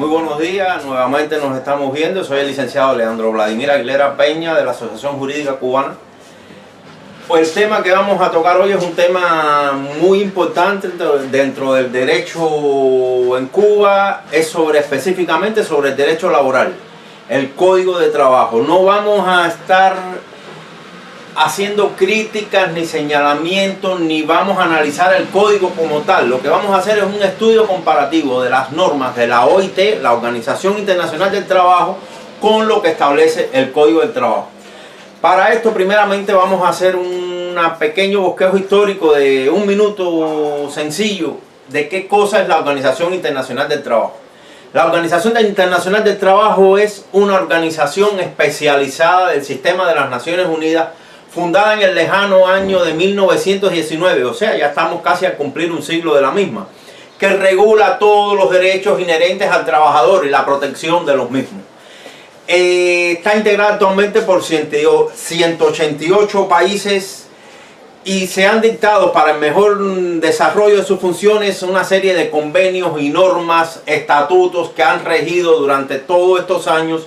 Muy buenos días, nuevamente nos estamos viendo. Soy el licenciado Leandro Vladimir Aguilera Peña de la Asociación Jurídica Cubana. Pues el tema que vamos a tocar hoy es un tema muy importante dentro del derecho en Cuba, es específicamente sobre el derecho laboral, el Código de Trabajo. No vamos a estar haciendo críticas ni señalamientos, ni vamos a analizar el código como tal. Lo que vamos a hacer es un estudio comparativo de las normas de la OIT, la Organización Internacional del Trabajo, con lo que establece el Código del Trabajo. Para esto, primeramente, vamos a hacer un pequeño bosquejo histórico de un minuto sencillo de qué cosa es la Organización Internacional del Trabajo. La Organización Internacional del Trabajo es una organización especializada del sistema de las Naciones Unidas, fundada en el lejano año de 1919, o sea, ya estamos casi a cumplir un siglo de la misma, que regula todos los derechos inherentes al trabajador y la protección de los mismos. Está integrada actualmente por 188 países y se han dictado para el mejor desarrollo de sus funciones una serie de convenios y normas, estatutos que han regido durante todos estos años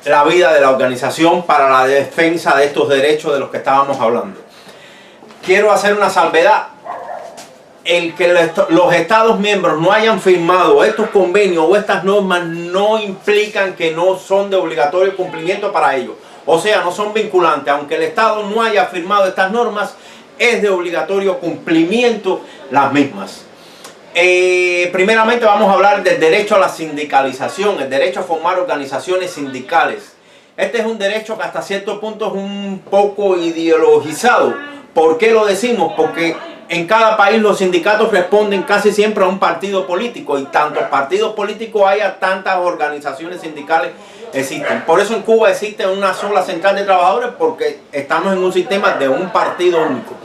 la vida de la organización para la defensa de estos derechos de los que estábamos hablando. Quiero hacer una salvedad. El que los Estados miembros no hayan firmado estos convenios o estas normas no implican que no son de obligatorio cumplimiento para ellos. O sea, no son vinculantes. Aunque el Estado no haya firmado estas normas, es de obligatorio cumplimiento las mismas. Primeramente vamos a hablar del derecho a la sindicalización, el derecho a formar organizaciones sindicales. Este es un derecho que hasta cierto punto es un poco ideologizado. ¿Por qué lo decimos? Porque en cada país los sindicatos responden casi siempre a un partido político, y tantos partidos políticos haya, tantas organizaciones sindicales existen. Por eso en Cuba existe una sola central de trabajadores, porque estamos en un sistema de un partido único.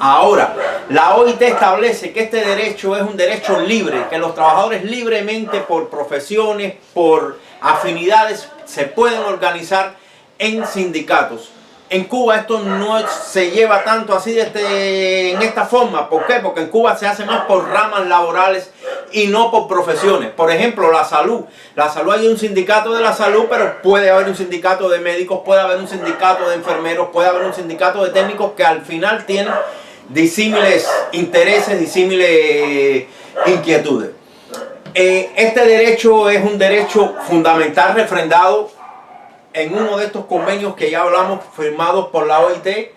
Ahora, la OIT establece que este derecho es un derecho libre, que los trabajadores libremente, por profesiones, por afinidades, se pueden organizar en sindicatos. En Cuba esto no se lleva tanto así en esta forma. ¿Por qué? Porque en Cuba se hace más por ramas laborales y no por profesiones. Por ejemplo, la salud. La salud, hay un sindicato de la salud, pero puede haber un sindicato de médicos, puede haber un sindicato de enfermeros, puede haber un sindicato de técnicos que al final tienen disímiles intereses, disímiles inquietudes. Este derecho es un derecho fundamental refrendado en uno de estos convenios que ya hablamos, firmados por la OIT,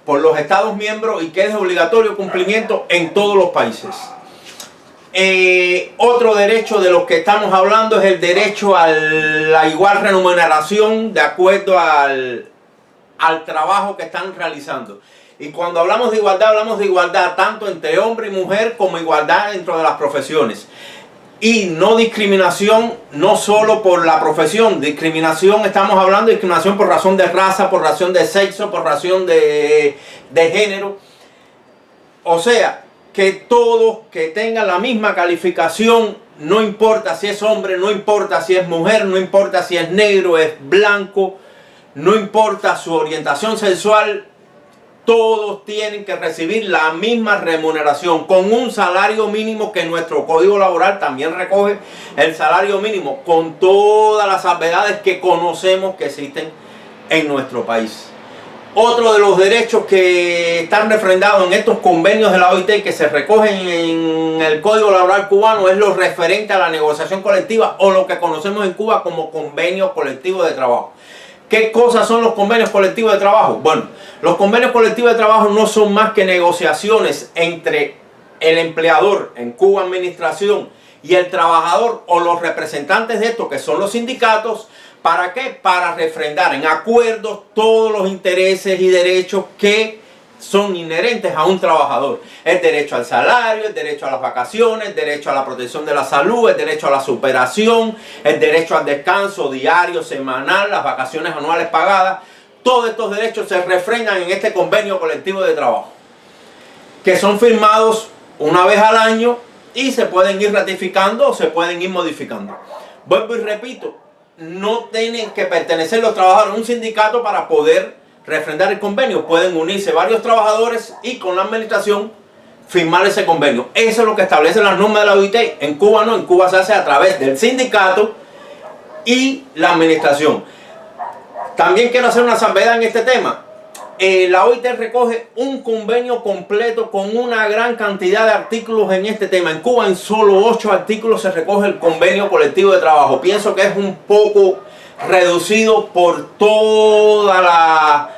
por los Estados miembros, y que es de obligatorio cumplimiento en todos los países. Otro derecho de los que estamos hablando es el derecho a la igual remuneración de acuerdo al trabajo que están realizando. Y cuando hablamos de igualdad tanto entre hombre y mujer, como igualdad dentro de las profesiones. Y no discriminación, no solo por la profesión. Discriminación, estamos hablando de discriminación por razón de raza, por razón de sexo, por razón de género. O sea, que todos que tengan la misma calificación, no importa si es hombre, no importa si es mujer, no importa si es negro, es blanco, no importa su orientación sexual, todos tienen que recibir la misma remuneración con un salario mínimo, que nuestro Código Laboral también recoge el salario mínimo, con todas las salvedades que conocemos que existen en nuestro país. Otro de los derechos que están refrendados en estos convenios de la OIT, que se recogen en el Código Laboral cubano, es lo referente a la negociación colectiva, o lo que conocemos en Cuba como convenios colectivos de trabajo. ¿Qué cosas son los convenios colectivos de trabajo? Bueno, los convenios colectivos de trabajo no son más que negociaciones entre el empleador, en Cuba administración, y el trabajador o los representantes de estos, que son los sindicatos. ¿Para qué? Para refrendar en acuerdos todos los intereses y derechos que son inherentes a un trabajador. El derecho al salario, el derecho a las vacaciones, el derecho a la protección de la salud, el derecho a la superación, el derecho al descanso diario, semanal, las vacaciones anuales pagadas. Todos estos derechos se refrendan en este convenio colectivo de trabajo, que son firmados una vez al año y se pueden ir ratificando o se pueden ir modificando. Vuelvo y repito, no tienen que pertenecer los trabajadores a un sindicato para poder refrendar el convenio. Pueden unirse varios trabajadores y con la administración firmar ese convenio. Eso es lo que establecen las normas de la OIT. En Cuba no, en Cuba se hace a través del sindicato y la administración. También quiero hacer una salvedad en este tema. La OIT recoge un convenio completo con una gran cantidad de artículos en este tema. En Cuba en solo 8 artículos se recoge el convenio colectivo de trabajo. Pienso que es un poco reducido por toda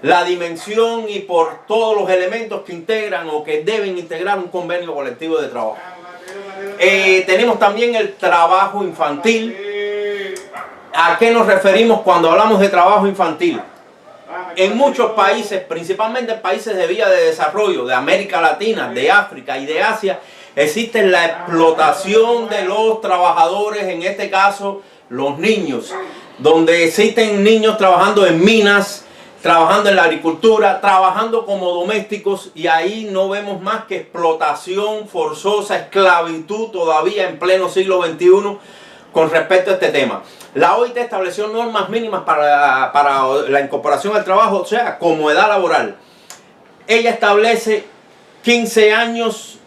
la dimensión y por todos los elementos que integran o que deben integrar un convenio colectivo de trabajo. Tenemos también el trabajo infantil. ¿A qué nos referimos cuando hablamos de trabajo infantil? En muchos países, principalmente en países de vía de desarrollo, de América Latina, de África y de Asia, existe la explotación de los trabajadores, en este caso los niños, donde existen niños trabajando en minas, trabajando en la agricultura, trabajando como domésticos, y ahí no vemos más que explotación forzosa, esclavitud todavía en pleno siglo XXI con respecto a este tema. La OIT estableció normas mínimas para la incorporación al trabajo, o sea, como edad laboral. Ella establece 15 años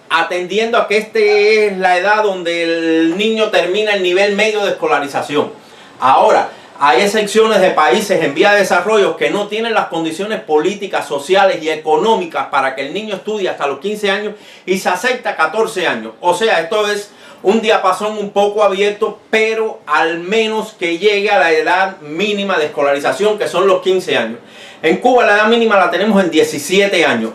atendiendo a que esta es la edad donde el niño termina el nivel medio de escolarización. Ahora, hay excepciones de países en vía de desarrollo que no tienen las condiciones políticas, sociales y económicas para que el niño estudie hasta los 15 años y se acepta 14 años. O sea, esto es un diapasón un poco abierto, pero al menos que llegue a la edad mínima de escolarización, que son los 15 años. En Cuba la edad mínima la tenemos en 17 años,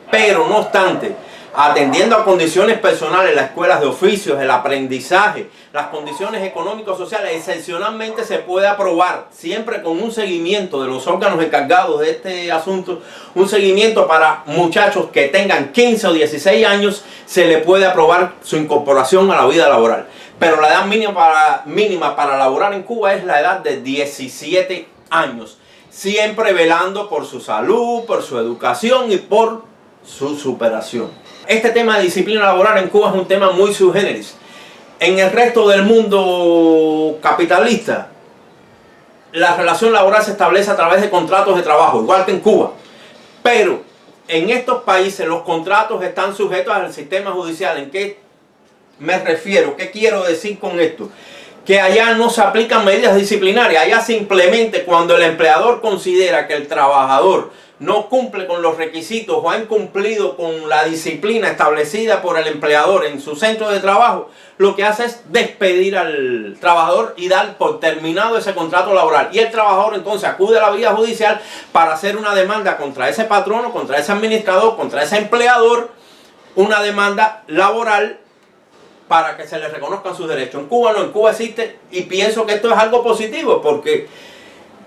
pero no obstante, atendiendo a condiciones personales, las escuelas de oficios, el aprendizaje, las condiciones económicos sociales, excepcionalmente se puede aprobar, siempre con un seguimiento de los órganos encargados de este asunto, un seguimiento para muchachos que tengan 15 o 16 años, se le puede aprobar su incorporación a la vida laboral. Pero la edad mínima para laborar en Cuba es la edad de 17 años, siempre velando por su salud, por su educación y por su superación. Este tema de disciplina laboral en Cuba es un tema muy sui generis. En el resto del mundo capitalista, la relación laboral se establece a través de contratos de trabajo, igual que en Cuba. Pero en estos países los contratos están sujetos al sistema judicial. ¿En qué me refiero? ¿Qué quiero decir con esto? Que allá no se aplican medidas disciplinarias. Allá simplemente cuando el empleador considera que el trabajador no cumple con los requisitos o ha incumplido con la disciplina establecida por el empleador en su centro de trabajo, lo que hace es despedir al trabajador y dar por terminado ese contrato laboral. Y el trabajador entonces acude a la vía judicial para hacer una demanda contra ese patrono, contra ese administrador, contra ese empleador, una demanda laboral para que se le reconozcan sus derechos. En Cuba no, en Cuba existe, y pienso que esto es algo positivo porque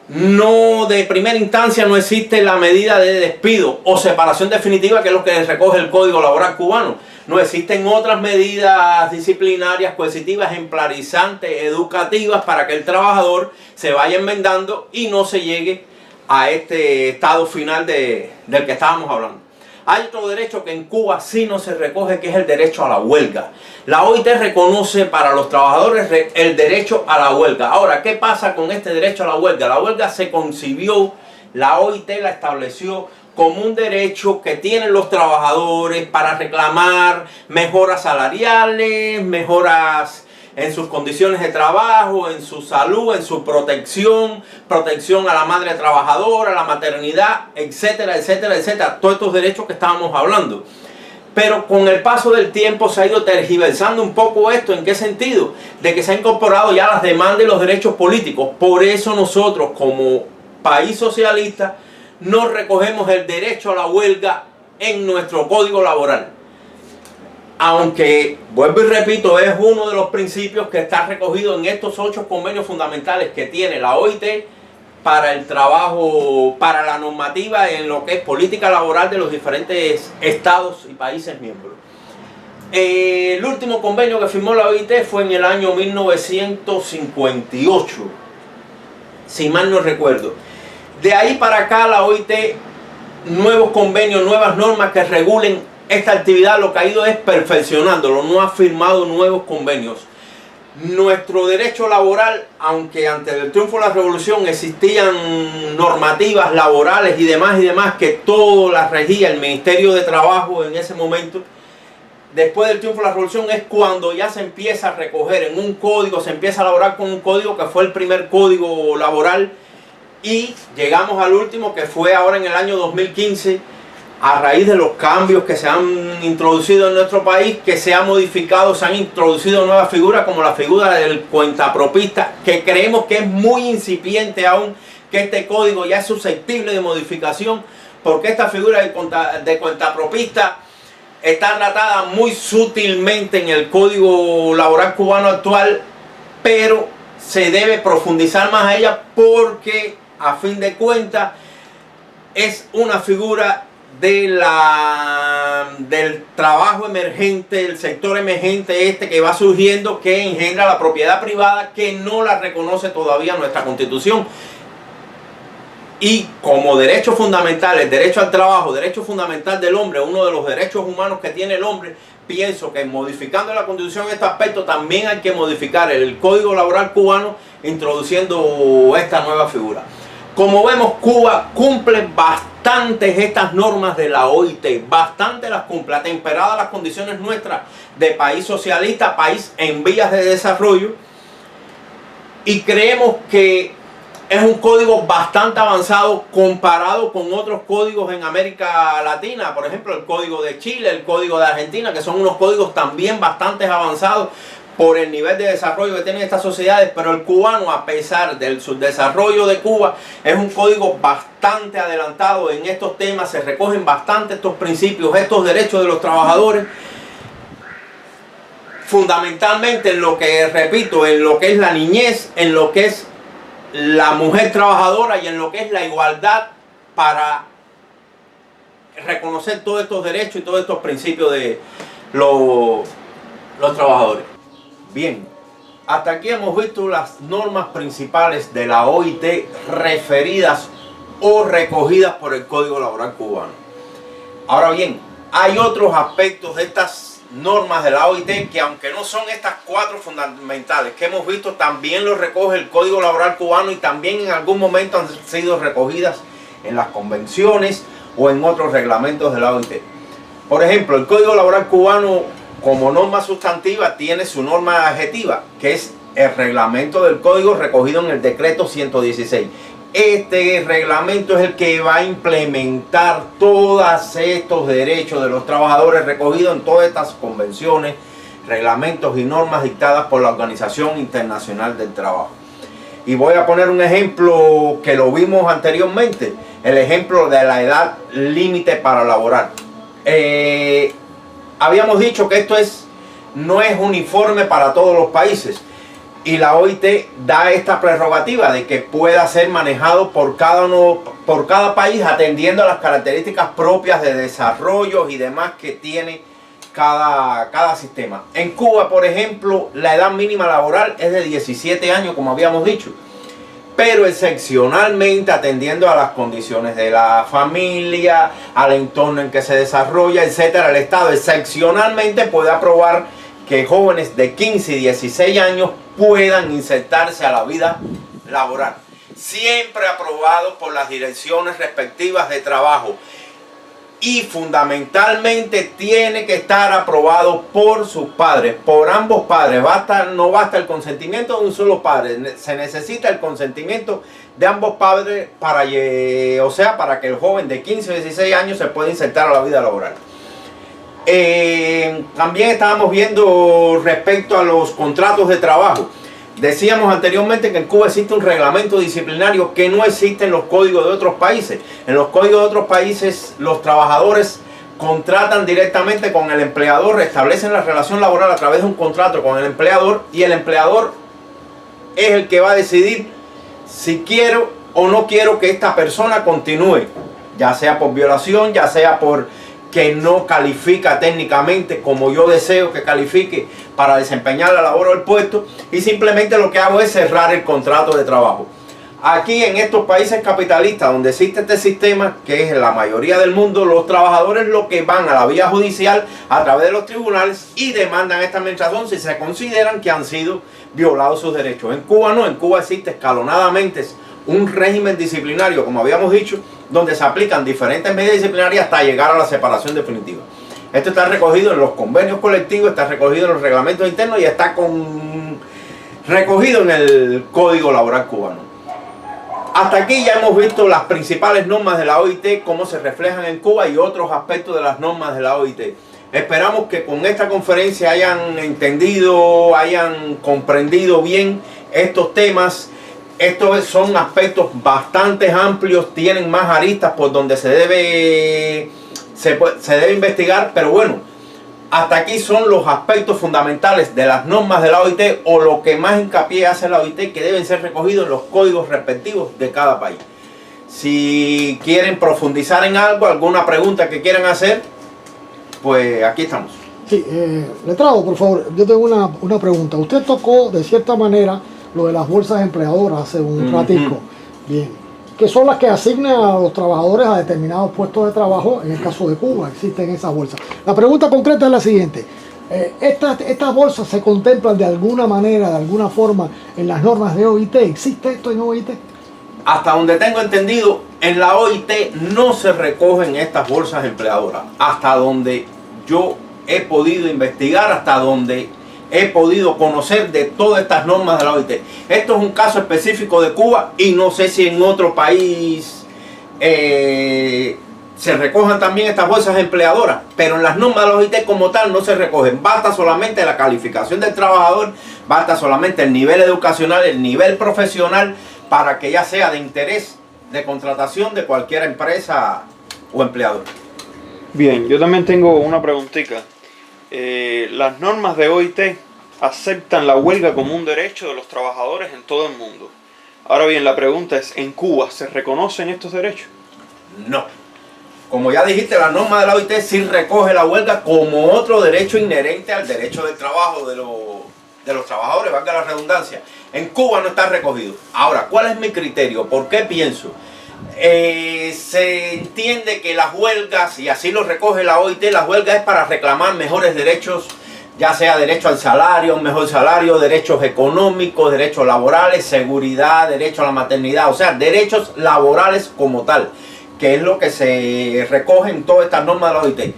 no, de primera instancia no existe la medida de despido o separación definitiva, que es lo que recoge el Código Laboral cubano. No existen otras medidas disciplinarias, coercitivas, ejemplarizantes, educativas para que el trabajador se vaya enmendando y no se llegue a este estado final del que estábamos hablando. Hay otro derecho que en Cuba sí no se recoge, que es el derecho a la huelga. La OIT reconoce para los trabajadores el derecho a la huelga. Ahora, ¿qué pasa con este derecho a la huelga? La huelga se concibió, la OIT la estableció como un derecho que tienen los trabajadores para reclamar mejoras salariales, mejoras en sus condiciones de trabajo, en su salud, en su protección, protección a la madre trabajadora, a la maternidad, etcétera, etcétera, etcétera. Todos estos derechos que estábamos hablando. Pero con el paso del tiempo se ha ido tergiversando un poco esto. ¿En qué sentido? De que se han incorporado ya las demandas y los derechos políticos. Por eso nosotros, como país socialista, no recogemos el derecho a la huelga en nuestro código laboral. Aunque, vuelvo y repito, es uno de los principios que está recogido en estos 8 convenios fundamentales que tiene la OIT para el trabajo, para la normativa en lo que es política laboral de los diferentes estados y países miembros. El último convenio que firmó la OIT fue en el año 1958, si mal no recuerdo. De ahí para acá la OIT, nuevos convenios, nuevas normas que regulen esta actividad, lo que ha ido es perfeccionándolo, no ha firmado nuevos convenios. nuestro derecho laboral, aunque antes del triunfo de la revolución existían normativas laborales y demás, que todo las regía el Ministerio de Trabajo en ese momento, después del triunfo de la revolución es cuando ya se empieza a recoger en un código, se empieza a elaborar con un código que fue el primer código laboral, y llegamos al último, que fue ahora en el año 2015, a raíz de los cambios que se han introducido en nuestro país, que se han modificado, se han introducido nuevas figuras como la figura del cuentapropista, que creemos que es muy incipiente aún, que este código ya es susceptible de modificación, porque esta figura de cuentapropista está tratada muy sutilmente en el Código Laboral cubano actual, pero se debe profundizar más a ella porque, a fin de cuentas, es una figura del trabajo emergente, el sector emergente que va surgiendo, que engendra la propiedad privada, que no la reconoce todavía nuestra Constitución. Y como derecho fundamental, el derecho al trabajo, derecho fundamental del hombre, uno de los derechos humanos que tiene el hombre, pienso que modificando la Constitución en este aspecto también hay que modificar el Código Laboral cubano, introduciendo esta nueva figura. Como vemos, Cuba cumple bastantes estas normas de la OIT, bastante las cumple, atemperadas las condiciones nuestras de país socialista, país en vías de desarrollo, y creemos que es un código bastante avanzado comparado con otros códigos en América Latina, por ejemplo el código de Chile, el código de Argentina, que son unos códigos también bastante avanzados por el nivel de desarrollo que tienen estas sociedades, pero el cubano, a pesar del subdesarrollo de Cuba, es un código bastante adelantado en estos temas, se recogen bastante estos principios, estos derechos de los trabajadores, fundamentalmente en lo que, repito, en lo que es la niñez, en lo que es la mujer trabajadora y en lo que es la igualdad, para reconocer todos estos derechos y todos estos principios de los trabajadores. Bien, hasta aquí hemos visto las normas principales de la OIT referidas o recogidas por el Código Laboral cubano. Ahora bien, hay otros aspectos de estas normas de la OIT que, aunque no son estas cuatro fundamentales que hemos visto, también los recoge el Código Laboral cubano y también en algún momento han sido recogidas en las convenciones o en otros reglamentos de la OIT. Por ejemplo, el Código Laboral cubano, como norma sustantiva, tiene su norma adjetiva, que es el reglamento del código recogido en el decreto 116. Este reglamento es el que va a implementar todos estos derechos de los trabajadores recogidos en todas estas convenciones, reglamentos y normas dictadas por la Organización Internacional del Trabajo. Y voy a poner un ejemplo que lo vimos anteriormente, el ejemplo de la edad límite para laborar. Habíamos dicho que esto no es uniforme para todos los países, y la OIT da esta prerrogativa de que pueda ser manejado por cada país, atendiendo a las características propias de desarrollo y demás que tiene cada sistema. En Cuba, por ejemplo, la edad mínima laboral es de 17 años, como habíamos dicho, pero excepcionalmente, atendiendo a las condiciones de la familia, al entorno en que se desarrolla, etcétera, el Estado excepcionalmente puede aprobar que jóvenes de 15 y 16 años puedan insertarse a la vida laboral, siempre aprobado por las direcciones respectivas de trabajo, y fundamentalmente tiene que estar aprobado por sus padres, por ambos padres. No basta el consentimiento de un solo padre, se necesita el consentimiento de ambos padres para que el joven de 15 o 16 años se pueda insertar a la vida laboral. También estábamos viendo respecto a los contratos de trabajo. Decíamos anteriormente que en Cuba existe un reglamento disciplinario que no existe en los códigos de otros países. En los códigos de otros países, los trabajadores contratan directamente con el empleador, restablecen la relación laboral a través de un contrato con el empleador, y el empleador es el que va a decidir si quiero o no quiero que esta persona continúe, ya sea por violación, ya sea por que no califica técnicamente como yo deseo que califique para desempeñar la labor o el puesto, y simplemente lo que hago es cerrar el contrato de trabajo. Aquí en estos países capitalistas donde existe este sistema, que es la mayoría del mundo, los trabajadores lo que van a la vía judicial a través de los tribunales y demandan a esta administración si se consideran que han sido violados sus derechos. En Cuba no, en Cuba existe escalonadamente un régimen disciplinario, como habíamos dicho, donde se aplican diferentes medidas disciplinarias hasta llegar a la separación definitiva. Esto está recogido en los convenios colectivos, está recogido en los reglamentos internos y está recogido en el Código Laboral cubano. Hasta aquí ya hemos visto las principales normas de la OIT, cómo se reflejan en Cuba y otros aspectos de las normas de la OIT. Esperamos que con esta conferencia hayan entendido, hayan comprendido bien estos temas. Estos son aspectos bastante amplios, tienen más aristas por donde se debe investigar, pero bueno, hasta aquí son los aspectos fundamentales de las normas de la OIT o lo que más hincapié hace la OIT, que deben ser recogidos en los códigos respectivos de cada país. Si quieren profundizar en algo, alguna pregunta que quieran hacer, pues aquí estamos. Sí, letrado, por favor, yo tengo una pregunta. Usted tocó de cierta manera lo de las bolsas empleadoras hace un ratico. Bien. Que son las que asignan a los trabajadores a determinados puestos de trabajo. En el caso de Cuba existen esas bolsas. La pregunta concreta es la siguiente. ¿Estas bolsas se contemplan de alguna manera, de alguna forma en las normas de OIT? ¿Existe esto en OIT? Hasta donde tengo entendido, en la OIT no se recogen estas bolsas empleadoras. Hasta donde yo he podido investigar, hasta donde he podido conocer de todas estas normas de la OIT. Esto es un caso específico de Cuba y no sé si en otro país se recojan también estas bolsas empleadoras, pero en las normas de la OIT como tal no se recogen. Basta solamente la calificación del trabajador, basta solamente el nivel educacional, el nivel profesional, para que ya sea de interés de contratación de cualquier empresa o empleador. Bien, yo también tengo una preguntita. Las normas de OIT aceptan la huelga como un derecho de los trabajadores en todo el mundo. Ahora bien, la pregunta es, ¿en Cuba se reconocen estos derechos? No. Como ya dijiste, la norma de la OIT sí recoge la huelga como otro derecho inherente al derecho del trabajo de los trabajadores, valga la redundancia. En Cuba no está recogido. Ahora, ¿cuál es mi criterio? ¿Por qué pienso? Se entiende que las huelgas, y así lo recoge la OIT, las huelgas es para reclamar mejores derechos, ya sea derecho al salario, un mejor salario, derechos económicos, derechos laborales, seguridad, derecho a la maternidad, o sea, derechos laborales como tal, que es lo que se recoge en todas estas normas de la OIT.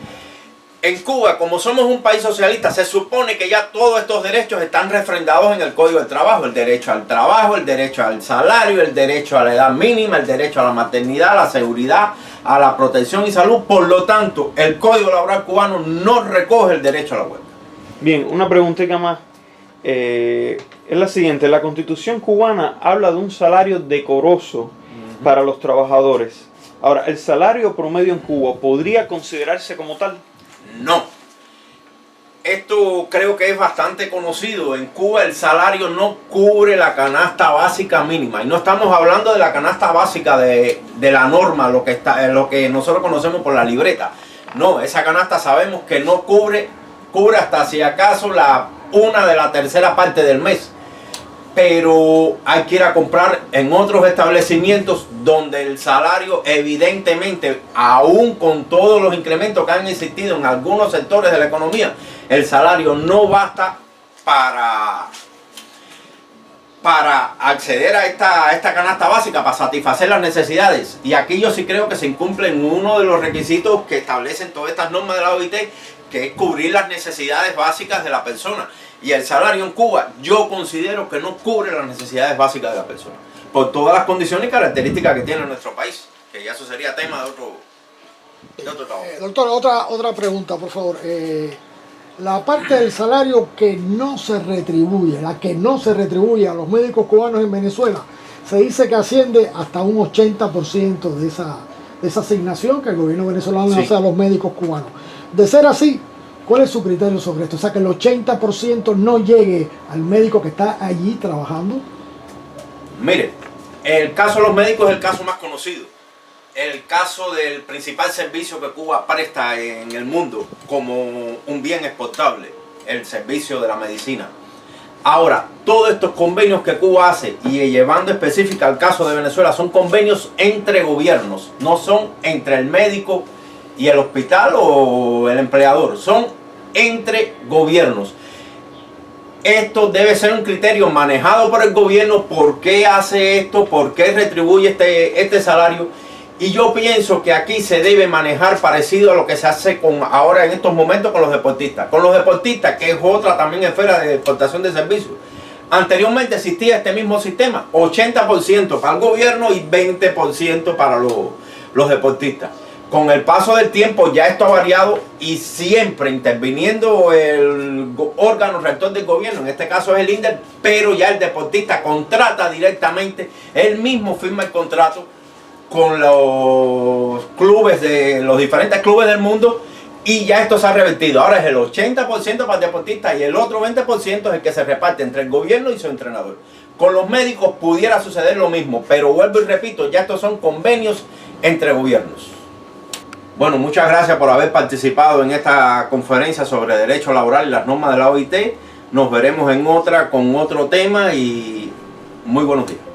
En Cuba, como somos un país socialista, se supone que ya todos estos derechos están refrendados en el Código del Trabajo. El derecho al trabajo, el derecho al salario, el derecho a la edad mínima, el derecho a la maternidad, a la seguridad, a la protección y salud. Por lo tanto, el Código Laboral cubano no recoge el derecho a la huelga. Bien, una preguntita más. Es la siguiente. La Constitución cubana habla de un salario decoroso para los trabajadores. Ahora, ¿el salario promedio en Cuba podría considerarse como tal? No. Esto creo que es bastante conocido. En Cuba el salario no cubre la canasta básica mínima. Y no estamos hablando de la canasta básica de la norma, lo que nosotros conocemos por la libreta. No, esa canasta sabemos que no cubre hasta si acaso una de la tercera parte del mes. Pero hay que ir a comprar en otros establecimientos donde el salario evidentemente, aún con todos los incrementos que han existido en algunos sectores de la economía, el salario no basta para acceder a esta canasta básica, para satisfacer las necesidades. Y aquí yo sí creo que se incumplen uno de los requisitos que establecen todas estas normas de la OIT, que es cubrir las necesidades básicas de la persona. Y el salario en Cuba yo considero que no cubre las necesidades básicas de la persona, por todas las condiciones y características que tiene nuestro país, que ya eso sería tema de otro trabajo. Doctor, otra pregunta, por favor. La parte del salario que no se retribuye, la que no se retribuye a los médicos cubanos en Venezuela, se dice que asciende hasta un 80% de esa asignación que el gobierno venezolano hace a los médicos cubanos. De ser así, ¿cuál es su criterio sobre esto? O sea, que el 80% no llegue al médico que está allí trabajando. Mire, el caso de los médicos es el caso más conocido. El caso del principal servicio que Cuba presta en el mundo como un bien exportable, el servicio de la medicina. Ahora, todos estos convenios que Cuba hace, y llevando específica al caso de Venezuela, son convenios entre gobiernos, no son entre el médico y el hospital o el empleador, son entre gobiernos. Esto debe ser un criterio manejado por el gobierno, por qué hace esto, por qué retribuye este salario. Y yo pienso que aquí se debe manejar parecido a lo que se hace ahora en estos momentos con los deportistas. Con los deportistas, que es otra también esfera de exportación de servicios. Anteriormente existía este mismo sistema, 80% para el gobierno y 20% para los deportistas. Con el paso del tiempo ya esto ha variado y siempre interviniendo el órgano rector del gobierno, en este caso es el INDER, pero ya el deportista contrata directamente, él mismo firma el contrato con los clubes de los diferentes clubes del mundo y ya esto se ha revertido. Ahora es el 80% para el deportista y el otro 20% es el que se reparte entre el gobierno y su entrenador. Con los médicos pudiera suceder lo mismo, pero vuelvo y repito, ya estos son convenios entre gobiernos. Bueno, muchas gracias por haber participado en esta conferencia sobre derecho laboral y las normas de la OIT. Nos veremos en otra con otro tema y muy buenos días.